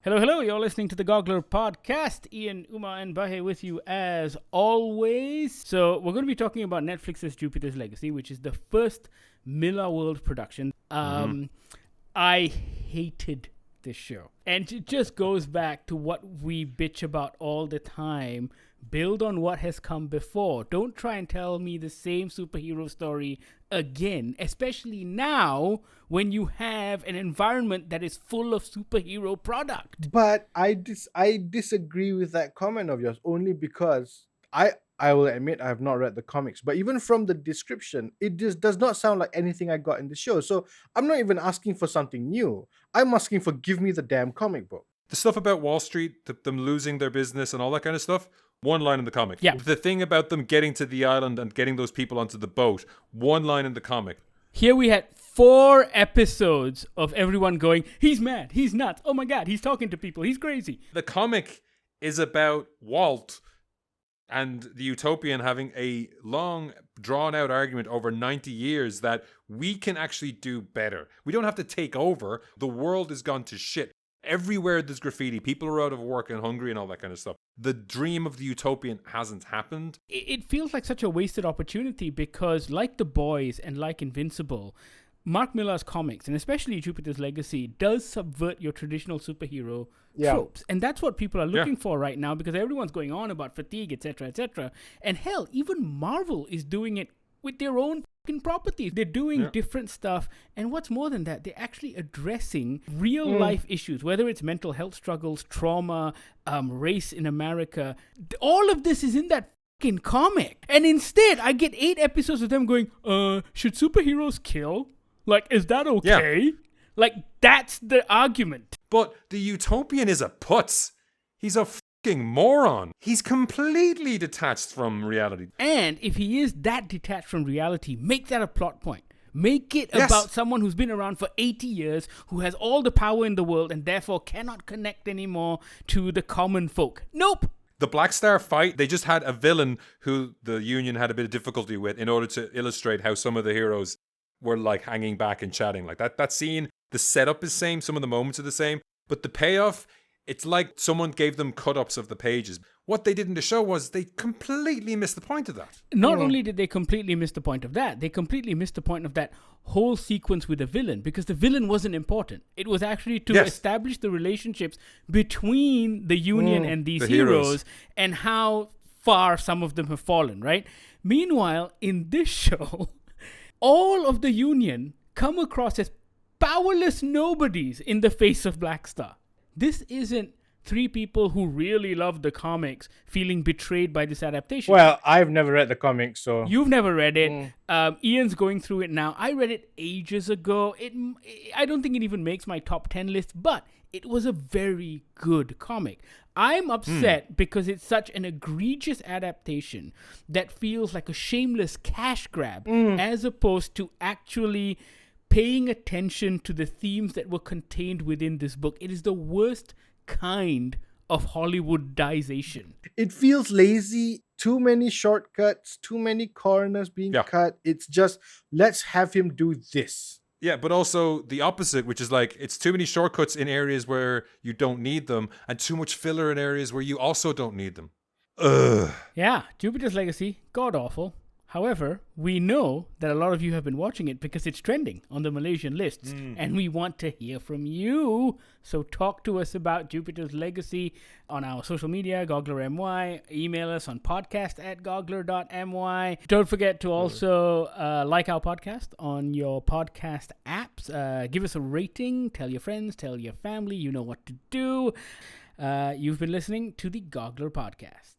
Hello, hello. You're listening to the Goggler podcast. Ian, Uma, and Bahe with you as always. So we're going to be talking about Netflix's Jupiter's Legacy, which is the first Millar World production. I hated this show. And it just goes back to what we bitch about all the time. Build on what has come before. Don't try and tell me the same superhero story again, especially now when you have an environment that is full of superhero product. But I disagree with that comment of yours only because I will admit I have not read the comics, but even from the description, it just does not sound like anything I got in the show. So I'm not even asking for something new. I'm asking for give me the damn comic book. The stuff about Wall Street, them losing their business and all that kind of stuff, one line in the comic. Yeah. The thing about them getting to the island and getting those people onto the boat, one line in the comic. Here we had 4 episodes of everyone going, he's mad, he's nuts, oh my god, he's talking to people, he's crazy. The comic is about Walt and the Utopian having a long, drawn-out argument over 90 years that we can actually do better. We don't have to take over. The world has gone to shit. Everywhere there's graffiti, people are out of work and hungry and all that kind of stuff. The dream of the Utopian hasn't happened. It feels like such a wasted opportunity because, like The Boys and like Invincible, Mark Millar's comics, and especially Jupiter's Legacy, does subvert your traditional superhero tropes. And that's what people are looking for right now because everyone's going on about fatigue, etc., etc. And hell, even Marvel is doing it with their own fucking properties. They're doing different stuff. And what's more than that, they're actually addressing real life issues, whether it's mental health struggles, trauma, race in America. All of this is in that fucking comic. And instead, I get 8 episodes of them going, should superheroes kill? Like, is that okay? Yeah. Like, that's the argument. But the Utopian is a putz. He's a fucking moron. He's completely detached from reality. And if he is that detached from reality, make that a plot point. Make it about someone who's been around for 80 years, who has all the power in the world, and therefore cannot connect anymore to the common folk. Nope. The Black Star fight, they just had a villain who the Union had a bit of difficulty with in order to illustrate how some of the heroes were like hanging back and chatting. Like that scene, the setup is same, some of the moments are the same, but the payoff, it's like someone gave them cut-ups of the pages. What they did in the show was they completely missed the point of that. Not only did they completely miss the point of that, they completely missed the point of that whole sequence with the villain, because the villain wasn't important. It was actually to establish the relationships between the Union and these heroes and how far some of them have fallen, right? Meanwhile, in this show, all of the Union come across as powerless nobodies in the face of Black Star. This isn't 3 people who really love the comics feeling betrayed by this adaptation. Well, I've never read the comics, so... You've never read it. Ian's going through it now. I read it ages ago. I don't think it even makes my top 10 list, but it was a very good comic. I'm upset because it's such an egregious adaptation that feels like a shameless cash grab as opposed to actually paying attention to the themes that were contained within this book. It is the worst kind of Hollywoodization. It feels lazy, too many shortcuts, too many corners being cut. It's just, let's have him do this. Yeah, but also the opposite, which is like, it's too many shortcuts in areas where you don't need them, and too much filler in areas where you also don't need them. Ugh. Yeah, Jupiter's Legacy, god-awful. However, we know that a lot of you have been watching it because it's trending on the Malaysian lists, and we want to hear from you. So talk to us about Jupiter's Legacy on our social media, GogglerMY. Email us on podcast@goggler.my. Don't forget to also like our podcast on your podcast apps. Give us a rating. Tell your friends. Tell your family. You know what to do. You've been listening to the Goggler Podcast.